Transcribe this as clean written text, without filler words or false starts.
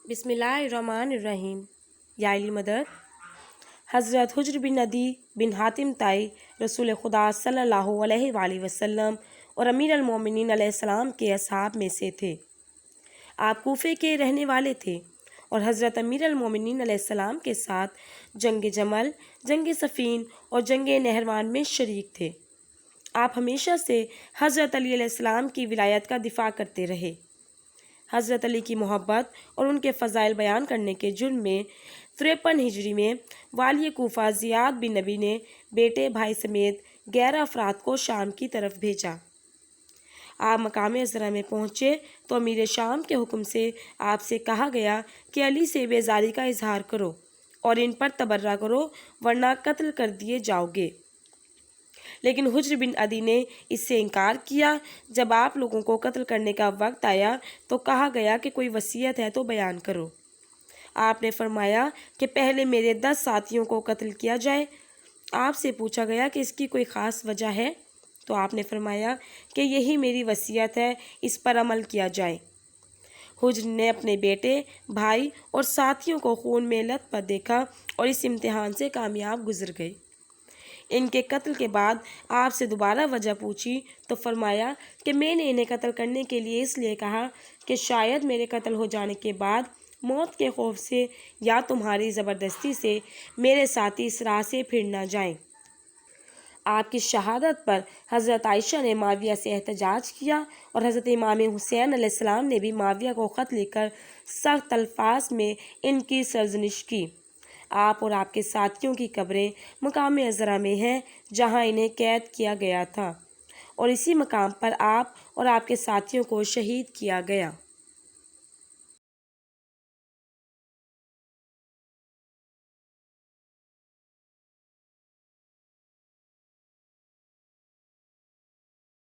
بسم اللہ الرحمن الرحیم۔ یا علی مدد۔ حضرت حجر بن عدی بن حاتم طائی رسول خدا صلی اللہ علیہ وآلہ وسلم اور امیر المومنین علیہ السلام کے اصحاب میں سے تھے۔ آپ کوفے کے رہنے والے تھے اور حضرت امیر المومنین علیہ السلام کے ساتھ جنگ جمل، جنگ صفین اور جنگ نہروان میں شریک تھے۔ آپ ہمیشہ سے حضرت علی علیہ السلام کی ولایت کا دفاع کرتے رہے۔ حضرت علی کی محبت اور ان کے فضائل بیان کرنے کے جرم میں 53 ہجری میں والی کوفہ زیاد بن نبی نے بیٹے بھائی سمیت 11 افراد کو شام کی طرف بھیجا۔ آپ مقام عذرا میں پہنچے تو امیر شام کے حکم سے آپ سے کہا گیا کہ علی سے بیزاری کا اظہار کرو اور ان پر تبرہ کرو ورنہ قتل کر دیے جاؤ گے۔ لیکن حجر بن عدی نے اس سے انکار کیا۔ جب آپ لوگوں کو قتل کرنے کا وقت آیا تو کہا گیا کہ کوئی وصیت ہے تو بیان کرو۔ آپ نے فرمایا کہ پہلے میرے 10 ساتھیوں کو قتل کیا جائے۔ آپ سے پوچھا گیا کہ اس کی کوئی خاص وجہ ہے تو آپ نے فرمایا کہ یہی میری وصیت ہے، اس پر عمل کیا جائے۔ حجر نے اپنے بیٹے، بھائی اور ساتھیوں کو خون میں لت پت دیکھا اور اس امتحان سے کامیاب گزر گئے۔ ان کے قتل کے بعد آپ سے دوبارہ وجہ پوچھی تو فرمایا کہ میں نے انہیں قتل کرنے کے لیے اس لیے کہا کہ شاید میرے قتل ہو جانے کے بعد موت کے خوف سے یا تمہاری زبردستی سے میرے ساتھی اس راہ سے پھر نہ جائیں۔ آپ کی شہادت پر حضرت عائشہ نے معاویہ سے احتجاج کیا اور حضرت امام حسین علیہ السلام نے بھی معاویہ کو خط لکھ کر سخت الفاظ میں ان کی سرزنش کی۔ آپ اور آپ کے ساتھیوں کی قبریں مقام عذرا میں ہیں جہاں انہیں قید کیا گیا تھا، اور اسی مقام پر آپ اور آپ کے ساتھیوں کو شہید کیا گیا۔